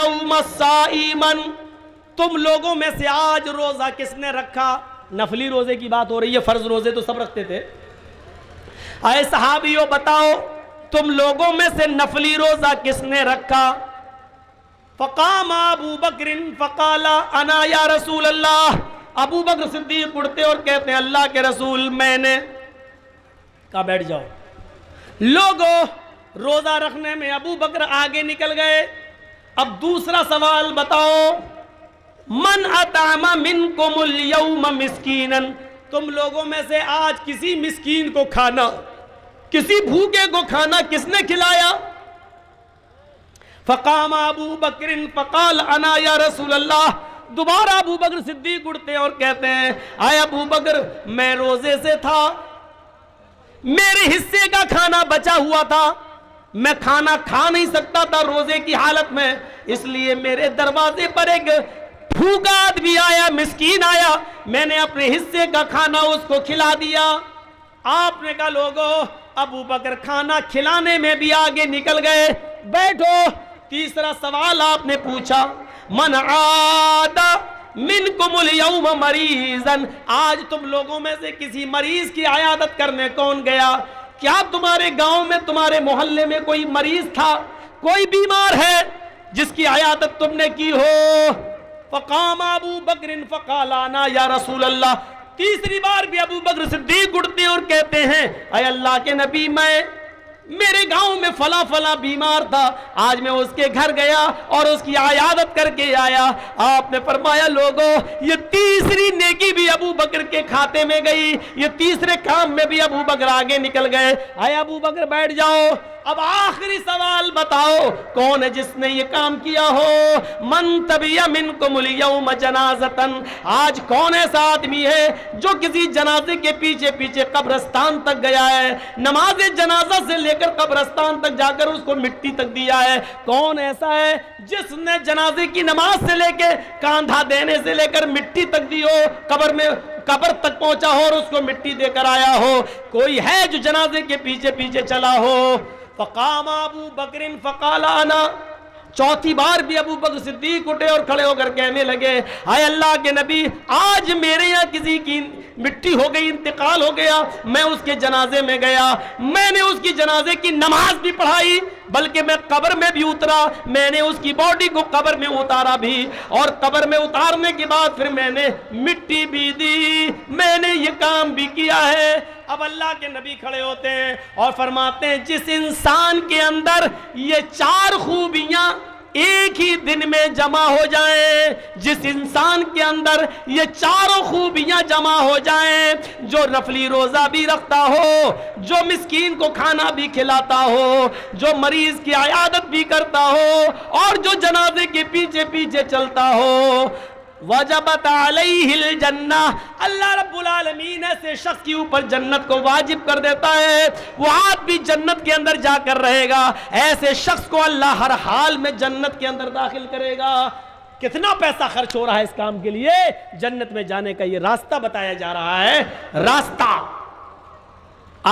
اليوم صائما، تم لوگوں میں سے آج روزہ کس نے رکھا؟ نفلی روزے کی بات ہو رہی ہے، فرض روزے تو سب رکھتے تھے۔ اے صحابیوں بتاؤ تم لوگوں میں سے نفلی روزہ کس نے رکھا؟ فقام ابو بکر فقال انا یا رسول اللہ، ابو بکر صدیق اٹھتے اور کہتے ہیں اللہ کے رسول میں نے۔ کہا بیٹھ جاؤ۔ لوگوں روزہ رکھنے میں ابو بکر آگے نکل گئے۔ اب دوسرا سوال بتاؤ، من اطعم منکم اليوم مسکینا، تم لوگوں میں سے آج کسی مسکین کو کھانا، کسی بھوکے کو کھانا کس نے کھلایا؟ فقام ابو بکر فقال انا یا رسول اللہ، دوبارہ ابو بکر صدیق اٹھتے اور کہتے ہیں اے ابو بکر میں روزے سے تھا، میرے حصے کا کھانا بچا ہوا تھا، میں کھانا کھا نہیں سکتا تھا روزے کی حالت میں، اس لیے میرے دروازے پر ایک بھوکا آدمی آیا، مسکین آیا، میں نے اپنے حصے کا کھانا اس کو کھلا دیا۔ آپ نے کہا لوگوں ابو بکر کھانا کھلانے میں بھی آگے نکل گئے، بیٹھو۔ تیسرا سوال آپ نے پوچھا، من عاد منکم اليوم مریضا، آج تم لوگوں میں سے کسی مریض کی عیادت کرنے کون گیا؟ کیا تمہارے گاؤں میں تمہارے محلے میں کوئی مریض تھا، کوئی بیمار ہے جس کی عیادت تم نے کی ہو؟ فقام ابو بکر فقال انا یا رسول اللہ، تیسری بار بھی ابو بکر صدیق اٹھتے اور کہتے ہیں اے اللہ کے نبی میرے گاؤں میں فلاں فلاں بیمار تھا، آج میں اس کے گھر گیا اور اس کی عیادت کر کے آیا۔ آپ نے فرمایا لوگوں یہ تیسری نیکی بھی ابو بکر کے کھاتے میں گئی، یہ تیسرے کام میں بھی ابو بکر آگے نکل گئے۔ اے ابو بکر بیٹھ جاؤ۔ اب آخری سوال بتاؤ کون ہے جس نے یہ کام کیا ہو؟ من تبی منکم اليوم جنازتن، آج کون ایسا آدمی ہے جو کسی جنازے کے پیچھے پیچھے قبرستان تک گیا ہے، نماز جنازہ سے لے کر قبرستان تک جا کر اس کو مٹی تک دیا ہے؟ کون ایسا ہے جس نے جنازے کی نماز سے لے کے کاندھا دینے سے لے کر مٹی تک دی ہو، قبر تک پہنچا ہو اور اس کو مٹی دے کر آیا ہو؟ کوئی ہے جو جنازے کے پیچھے پیچھے چلا ہو؟ فقام ابو بکر فقال انا، چوتھی بار بھی ابو بکر صدیق اٹھے اور کھڑے ہو کر کہنے لگے اے اللہ کے نبی آج میرے یہاں کسی کی مٹی ہو گئی، انتقال ہو گیا، میں اس کے جنازے میں گیا، میں نے اس کی جنازے کی نماز بھی پڑھائی، بلکہ میں قبر میں بھی اترا، میں نے اس کی باڈی کو قبر میں اتارا بھی، اور قبر میں اتارنے کے بعد پھر میں نے مٹی بھی دی، میں نے یہ کام بھی کیا ہے۔ اب اللہ کے نبی کھڑے ہوتے ہیں اور فرماتے ہیں جس انسان کے اندر یہ چار خوبیاں ایک ہی دن میں جمع ہو جائیں، جس انسان کے اندر یہ چاروں خوبیاں جمع ہو جائیں، جو نفلی روزہ بھی رکھتا ہو، جو مسکین کو کھانا بھی کھلاتا ہو، جو مریض کی عیادت بھی کرتا ہو، اور جو جنازے کے پیچھے پیچھے چلتا ہو، وجبت علیہ الجنہ، اللہ رب العالمین ایسے شخص کے اوپر جنت کو واجب کر دیتا ہے، وہ آپ بھی جنت کے اندر جا کر رہے گا، ایسے شخص کو اللہ ہر حال میں جنت کے اندر داخل کرے گا۔ کتنا پیسہ خرچ ہو رہا ہے اس کام کے لیے؟ جنت میں جانے کا یہ راستہ بتایا جا رہا ہے، راستہ۔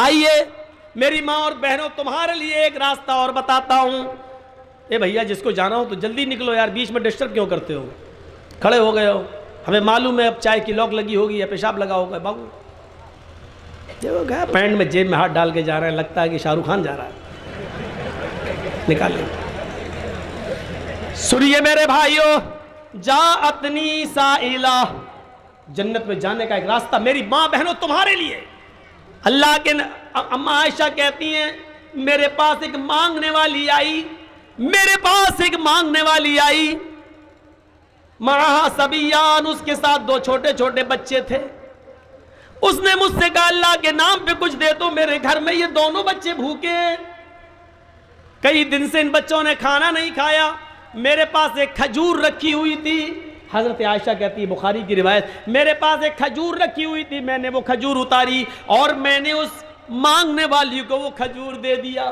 آئیے میری ماں اور بہنوں تمہارے لیے ایک راستہ اور بتاتا ہوں۔ اے بھیا جس کو جانا ہو تو جلدی نکلو یار، بیچ میں ڈسٹرب کیوں کرتے ہو؟ کھڑے ہو گئے ہو، ہمیں معلوم ہے اب چائے کی لوک لگی ہوگی یا پیشاب لگا ہوگا، بھاگو۔ جو گیا پینٹ میں جیب میں ہاتھ ڈال کے جا رہے ہیں، لگتا ہے کہ شاہ رخ خان جا رہا ہے، نکالیں۔ سنیے میرے بھائیو، جاءتنی سائلہ، جنت میں جانے کا ایک راستہ میری ماں بہنوں تمہارے لیے۔ اللہ کے اماں عائشہ کہتی ہیں میرے پاس ایک مانگنے والی آئی، میرے پاس ایک مانگنے والی آئی، معہا صبیان، اس کے ساتھ دو چھوٹے چھوٹے بچے تھے۔ اس نے مجھ سے کہا اللہ کے نام پہ کچھ دے تو، میرے گھر میں یہ دونوں بچے بھوکے ہیں، کئی دن سے ان بچوں نے کھانا نہیں کھایا، میرے پاس ایک کھجور رکھی ہوئی تھی۔ حضرت عائشہ کہتی ہے بخاری کی روایت، میرے پاس ایک کھجور رکھی ہوئی تھی، میں نے وہ کھجور اتاری اور میں نے اس مانگنے والی کو وہ کھجور دے دیا۔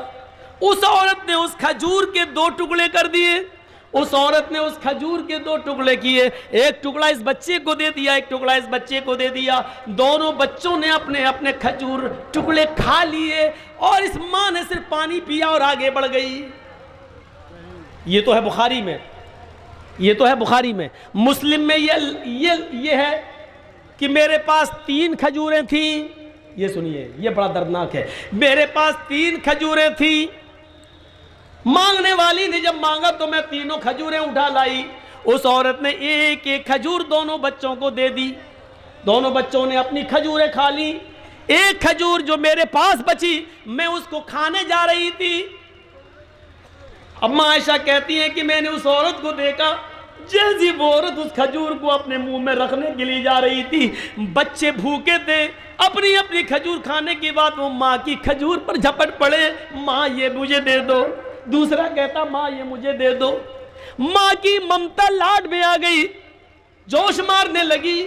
اس عورت نے اس کھجور کے دو ٹکڑے کر دیے، اس عورت نے اس کھجور کے دو ٹکڑے کیے، ایک ٹکڑا اس بچے کو دے دیا، ایک ٹکڑا اس بچے کو دے دیا، دونوں بچوں نے اپنے اپنے کھجور ٹکڑے کھا لیے، اور اس ماں نے صرف پانی پیا اور آگے بڑھ گئی۔ یہ تو ہے بخاری میں۔ یہ تو ہے بخاری میں. مسلم میں یہ ہے کہ میرے پاس 3 کھجوریں تھیں. یہ سنیے، یہ بڑا دردناک ہے. میرے پاس 3 کھجوریں تھیں، مانگنے والی نے جب مانگا تو میں تینوں کھجوریں اٹھا لائی. اس عورت نے ایک ایک کھجور دونوں بچوں کو دے دی. دونوں بچوں نے اپنی کھجوریں کھا لی. ایک کھجور جو میرے پاس بچی میں اس کو کھانے جا رہی تھی. اما عائشہ کہتی ہیں کہ میں نے اس عورت کو دیکھا، جیسی وہ عورت اس کھجور کو اپنے منہ میں رکھنے کے لیے جا رہی تھی. بچے بھوکے تھے، اپنی اپنی کھجور کھانے کے بعد وہ ماں کی کھجور پر جھپٹ پڑے، ماں یہ مجھے دے دو. دوسرا کہتا ماں یہ مجھے دے دو. ماں کی ممتا لاڈ میں آ گئی، جوش مارنے لگی.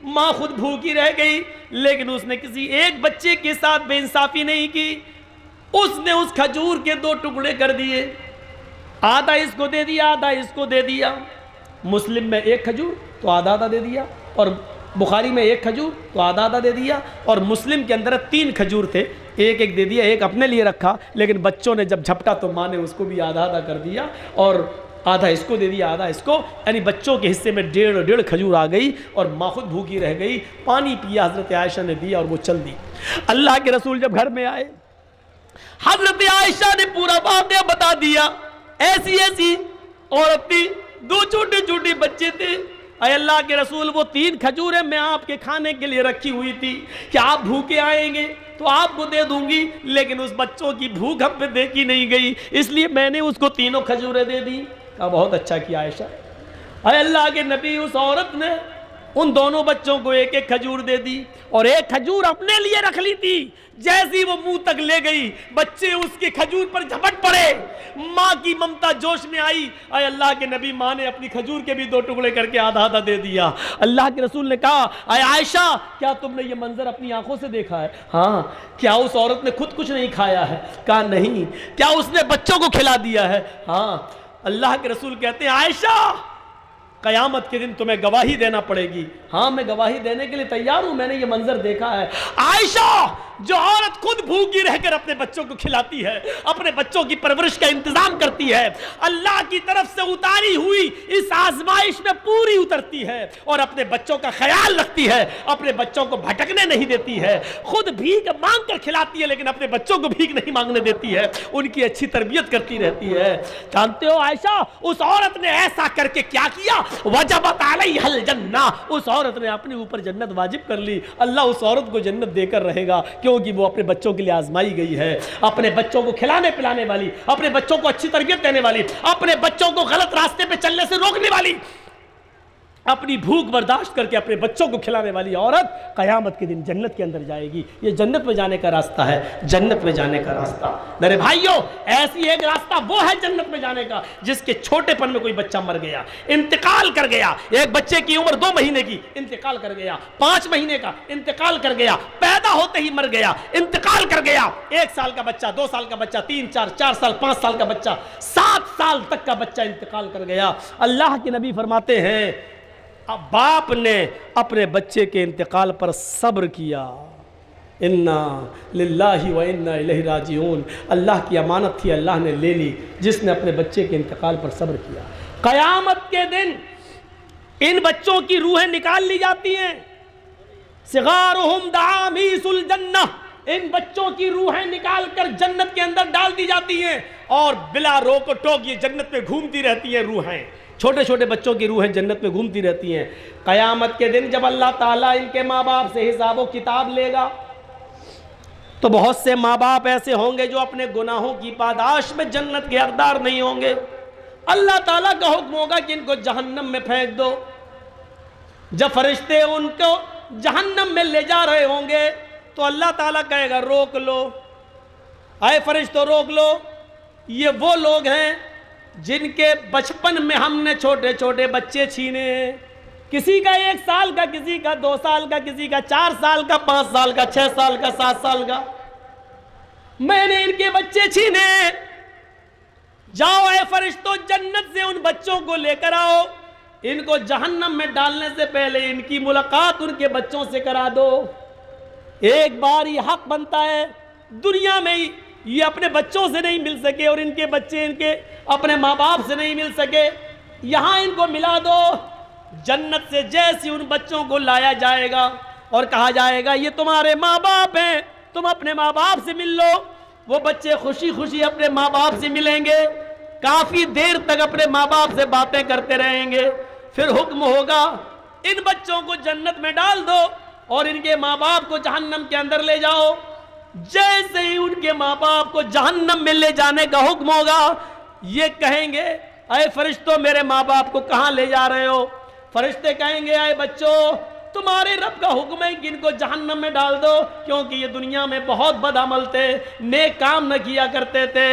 ماں خود بھوکی رہ گئی، لیکن اس نے کسی ایک بچے کے ساتھ بے انصافی نہیں کی. اس نے اس کھجور کے 2 ٹکڑے کر دیے، آدھا اس کو دے دیا، آدھا اس کو دے دیا. مسلم میں 1 کھجور تو آدھا آدھا دے دیا، اور بخاری میں 1 کھجور تو آدھا آدھا دے دیا. اور مسلم کے اندر 3 کھجور تھے، ایک ایک دے دیا، ایک اپنے لیے رکھا. لیکن بچوں نے جب جھپٹا تو ماں نے اس کو بھی آدھا آدھا کر دیا، اور آدھا اس کو دے دیا، آدھا اس کو. یعنی بچوں کے حصے میں 1.5 کھجور آ گئی، اور ماں خود بھوکی رہ گئی. پانی پیا حضرت عائشہ نے دیا اور وہ چل دی. اللہ کے رسول جب گھر میں آئے، حضرت عائشہ نے پورا واقعہ بتا دیا. ایسی ایسی عورت تھی، 2 چھوٹے چھوٹے بچے تھے. اے اللہ کے رسول، وہ 3 کھجوریں میں آپ کے کھانے کے لیے رکھی ہوئی تھی کہ آپ بھوکے آئیں گے تو آپ کو دے دوں گی، لیکن اس بچوں کی بھوک ہم پہ دیکھی نہیں گئی، اس لیے میں نے اس کو 3 کھجوریں دے دی. کہا بہت اچھا کیا عائشہ. اے اللہ کے نبی، اس عورت نے ان دونوں بچوں کو 1 1 کھجور دے دی، اور 1 کھجور اپنے لیے رکھ لی تھی. جیسی وہ منہ تک لے گئی، بچے اس کے کھجور پر جھپٹ پڑے. ماں کی ممتا جوش میں آئی. اے اللہ کے نبی، ماں نے اپنی کھجور کے بھی 2 ٹکڑے کر کے آدھا آدھا دے دیا. اللہ کے رسول نے کہا اے عائشہ، کیا تم نے یہ منظر اپنی آنکھوں سے دیکھا ہے؟ ہاں. کیا اس عورت نے خود کچھ نہیں کھایا ہے؟ کہا نہیں. کیا اس نے بچوں کو کھلا دیا ہے؟ ہاں. اللہ کے رسول کہتے ہیں عائشہ، قیامت کے دن تمہیں گواہی دینا پڑے گی. ہاں میں گواہی دینے کے لیے تیار ہوں، میں نے یہ منظر دیکھا ہے. عائشہ، جو عورت خود بھوکی رہ کر اپنے بچوں کو کھلاتی ہے، اپنے بچوں کی پرورش کا انتظام کرتی ہے، اللہ کی طرف سے اتاری ہوئی اس آزمائش میں پوری اترتی ہے، اور اپنے بچوں کا خیال رکھتی ہے، اپنے بچوں کو بھٹکنے نہیں دیتی ہے. خود بھیک مانگ کر کھلاتی ہے، لیکن اپنے بچوں کو بھیک نہیں مانگنے دیتی ہے، ان کی اچھی تربیت کرتی رہتی ہے. جانتے ہو عائشہ، اس عورت نے ایسا کر کے کیا کیا؟ وجبت علیہا الجنہ. اس عورت نے اپنے اوپر جنت واجب کر لی. اللہ اس عورت کو جنت دے کر رہے گا، کیونکہ وہ اپنے بچوں کے لیے آزمائی گئی ہے. اپنے بچوں کو کھلانے پلانے والی، اپنے بچوں کو اچھی تربیت دینے والی، اپنے بچوں کو غلط راستے پہ چلنے سے روکنے والی، اپنی بھوک برداشت کر کے اپنے بچوں کو کھلانے والی عورت قیامت کے دن جنت کے اندر جائے گی. یہ جنت میں جانے کا راستہ ہے، جنت میں جانے کا راستہ. میرے بھائیوں، ایسی ایک راستہ وہ ہے جنت میں جانے کا جس کے چھوٹے پن میں کوئی بچہ مر گیا، انتقال کر گیا. ایک بچے کی عمر 2 مہینے کی، انتقال کر گیا. 5 مہینے کا، انتقال کر گیا. پیدا ہوتے ہی مر گیا، انتقال کر گیا. 1 سال کا بچہ، 2 سال کا بچہ، 3 4 سال، 5 سال کا بچہ، 7 سال تک کا بچہ انتقال کر گیا. اللہ کے نبی فرماتے ہیں اب باپ نے اپنے بچے کے انتقال پر صبر کیا. انا للہ و انا الیہ راجعون. اللہ کی امانت تھی، اللہ نے لے لی. جس نے اپنے بچے کے انتقال پر صبر کیا، قیامت کے دن ان بچوں کی روحیں نکال لی جاتی ہیں. صغارہم دعامیس الجنہ. ان بچوں کی روحیں نکال کر جنت کے اندر ڈال دی جاتی ہیں، اور بلا روک و ٹوک یہ جنت میں گھومتی رہتی ہیں. روحیں، چھوٹے چھوٹے بچوں کی روحیں جنت میں گھومتی رہتی ہیں. قیامت کے دن جب اللہ تعالیٰ ان کے ماں باپ سے حساب و کتاب لے گا تو بہت سے ماں باپ ایسے ہوں گے جو اپنے گناہوں کی پاداش میں جنت کے حقدار نہیں ہوں گے. اللہ تعالیٰ کا حکم ہوگا کہ ان کو جہنم میں پھینک دو. جب فرشتے ان کو جہنم میں لے جا رہے ہوں گے تو اللہ تعالیٰ کہے گا روک لو. اے فرشتوں روک لو. یہ وہ لوگ ہیں جن کے بچپن میں ہم نے چھوٹے چھوٹے بچے چھینے ہیں. کسی کا 1 سال کا، کسی کا 2 سال کا، کسی کا 4 سال کا، 5 سال کا، 6 سال کا، 7 سال کا. میں نے ان کے بچے چھینے. جاؤ اے فرشتوں، جنت سے ان بچوں کو لے کر آؤ. ان کو جہنم میں ڈالنے سے پہلے ان کی ملاقات ان کے بچوں سے کرا دو. ایک بار یہ حق بنتا ہے. دنیا میں یہ اپنے بچوں سے نہیں مل سکے، اور ان کے بچے ان کے اپنے ماں باپ سے نہیں مل سکے. یہاں ان کو ملا دو. جنت سے جیسی ان بچوں کو لایا جائے گا اور کہا جائے گا یہ تمہارے ماں باپ ہیں, تم اپنے ماں باپ سے مل لو. وہ بچے خوشی خوشی اپنے ماں باپ سے ملیں گے, کافی دیر تک اپنے ماں باپ سے باتیں کرتے رہیں گے. پھر حکم ہوگا ان بچوں کو جنت میں ڈال دو اور ان کے ماں باپ کو جہنم کے اندر لے جاؤ. جیسے ہی ان کے ماں باپ کو جہنم میں لے جانے کا حکم ہوگا, یہ کہیں گے اے فرشتوں میرے ماں باپ کو کہاں لے جا رہے ہو؟ فرشتے کہیں گے اے بچوں تمہارے رب کا حکم ہے کہ ان کو جہنم میں ڈال دو, کیونکہ یہ دنیا میں بہت بد عمل تھے, نیک کام نہ کیا کرتے تھے.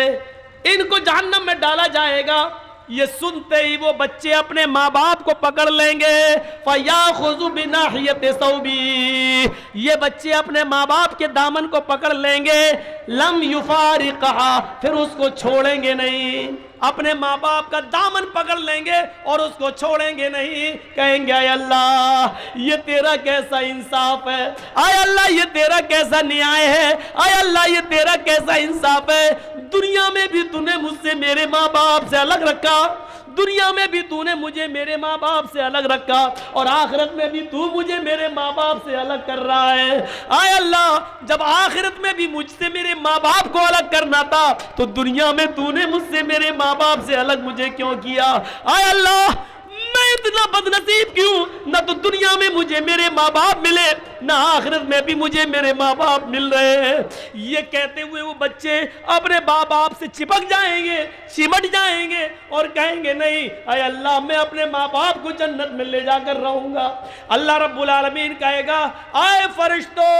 ان کو جہنم میں ڈالا جائے گا. یہ سنتے ہی وہ بچے اپنے ماں باپ کو پکڑ لیں گے. فَيَأْخُذُ بِنَاحِيَةِ ثَوْبِهِ, یہ بچے اپنے ماں باپ کے دامن کو پکڑ لیں گے. لَمْ يُفَارِقَهَا, پھر اس کو چھوڑیں گے نہیں. اپنے ماں باپ کا دامن پکڑ لیں گے اور اس کو چھوڑیں گے نہیں. کہیں گے اے اللہ یہ تیرا کیسا انصاف ہے, اے اللہ یہ تیرا کیسا نیائے ہے, اے اللہ یہ تیرا کیسا انصاف ہے. دنیا میں بھی تو نے مجھ سے میرے ماں باپ سے الگ رکھا, دنیا میں بھی تو نے مجھے میرے ماں باپ سے الگ رکھا, اور آخرت میں بھی تو مجھے میرے ماں باپ سے الگ کر رہا ہے. اے اللہ جب آخرت میں بھی مجھ سے میرے ماں باپ کو الگ کرنا تھا تو دنیا میں تو نے مجھ سے میرے ماں باپ سے الگ مجھے کیوں کیا؟ اے اللہ میں اتنا بد نصیب کیوں, نہ تو دنیا میں مجھے میرے ماں باپ ملے, نہ آخرت میں بھی مجھے میرے ماں باپ مل رہے ہیں. یہ کہتے ہوئے وہ بچے اپنے ماں باپ سے چپک جائیں گے, چمٹ جائیں گے اور کہیں گے نہیں اے اللہ میں اپنے ماں باپ کو جنت میں لے جا کر رہوں گا. اللہ رب العالمین کہے گا اے فرشتوں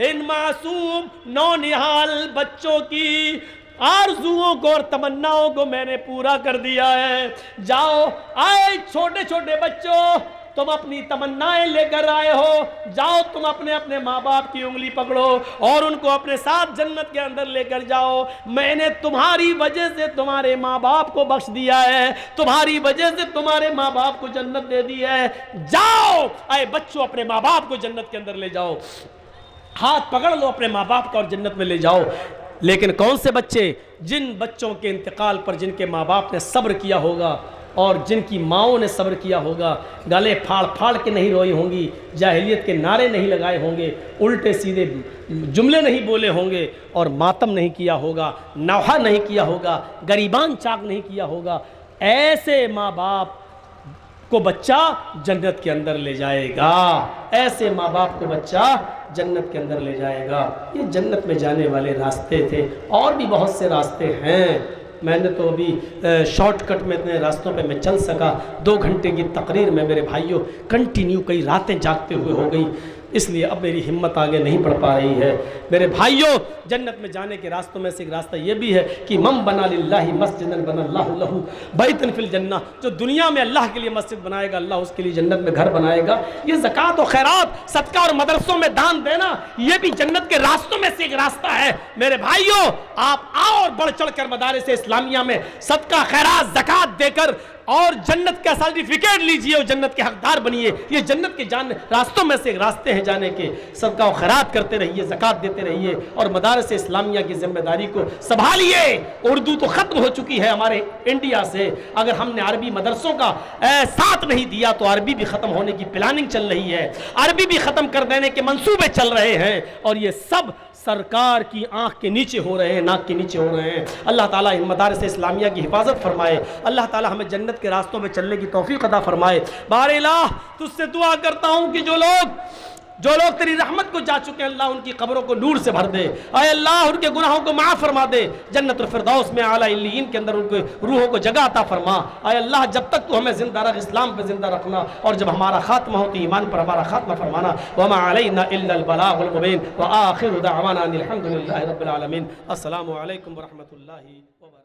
ان معصوم نونہال بچوں کی آرزوؤں کو اور تمناؤں کو میں نے پورا کر دیا ہے. جاؤ آئے چھوٹے چھوٹے بچوں تم اپنی تمنائیں لے کر آئے ہو, جاؤ تم اپنے اپنے ماں باپ کی انگلی پکڑو اور ان کو اپنے ساتھ جنت کے اندر لے کر جاؤ. میں نے تمہاری وجہ سے تمہارے ماں باپ کو بخش دیا ہے, تمہاری وجہ سے تمہارے ماں باپ کو جنت دے دی ہے. جاؤ اے بچوں اپنے ماں باپ کو جنت کے اندر لے جاؤ, ہاتھ پکڑ لو اپنے ماں باپ کا اور جنت میں لے جاؤ. لیکن کون سے بچے؟ جن بچوں کے انتقال پر جن کے ماں باپ نے صبر کیا ہوگا اور جن کی ماؤں نے صبر کیا ہوگا, گلے پھاڑ پھاڑ کے نہیں روئی ہوں گی, جاہلیت کے نعرے نہیں لگائے ہوں گے, الٹے سیدھے جملے نہیں بولے ہوں گے اور ماتم نہیں کیا ہوگا, نوحہ نہیں کیا ہوگا, گریبان چاک نہیں کیا ہوگا. ایسے ماں باپ کو بچہ جنت کے اندر لے جائے گا, ایسے ماں باپ کو بچہ جنت کے اندر لے جائے گا. یہ جنت میں جانے والے راستے تھے, اور بھی بہت سے راستے ہیں. میں نے تو ابھی شارٹ کٹ میں اتنے راستوں پہ میں چل سکا. 2 گھنٹے کی تقریر میں میرے بھائیوں کنٹینیو کئی راتیں جاگتے ہوئے ہو گئی, اس لیے اب میری ہمت آگے نہیں بڑھ پا رہی ہے. میرے بھائیوں جنت میں جانے کے راستوں میں سے ایک راستہ یہ بھی ہے کہ من بنا للہ مسجدا بنا اللہ لہ بیتا فی الجنہ, جو دنیا میں اللہ کے لیے مسجد بنائے گا اللہ اس کے لیے جنت میں گھر بنائے گا. یہ زکوٰۃ و خیرات صدقہ اور مدرسوں میں دان دینا یہ بھی جنت کے راستوں میں سے ایک راستہ ہے. میرے بھائیوں آپ آؤ اور بڑھ چڑھ کر مدارس اسلامیہ میں صدقہ خیرات زکوٰۃ دے کر اور جنت کا سرٹیفکیٹ لیجئے اور جنت کے حقدار بنیے. یہ جنت کے راستوں میں سے ایک راستے ہیں جانے کے. صدقہ و خیرات کرتے رہیے, زکوٰۃ دیتے رہیے اور مدارس اسلامیہ کی ذمہ داری کو سنبھالیے. اردو تو ختم ہو چکی ہے ہمارے انڈیا سے, اگر ہم نے عربی مدرسوں کا ساتھ نہیں دیا تو عربی بھی ختم ہونے کی پلاننگ چل رہی ہے, عربی بھی ختم کر دینے کے منصوبے چل رہے ہیں, اور یہ سب سرکار کی آنکھ کے نیچے ہو رہے ہیں, ناک کے نیچے ہو رہے ہیں. اللہ تعالیٰ ان مدارس اسلامیہ کی حفاظت فرمائے, اللہ تعالیٰ ہمیں جنت کے راستوں میں چلنے کی توفیق عطا فرمائے. بار الہ تجھ سے دعا کرتا ہوں کہ جو لوگ تیری رحمت کو جا چکے ہیں اللہ ان کی قبروں کو نور سے بھر دے. اے اللہ ان کے گناہوں کو معاف فرما دے, جنت الفردوس میں اعلیٰ علیین کے اندر ان کے روحوں کو جگہ عطا فرما. اے اللہ جب تک تو ہمیں زندہ رکھ, اسلام پہ زندہ رکھنا, اور جب ہمارا خاتمہ ہو تو ایمان پر ہمارا خاتمہ فرمانا. وما علینا الا البلاغ المبین وآخر دعوانا ان الحمد للہ رب العالمین. السلام علیکم ورحمۃ اللہ وبرکاتہ.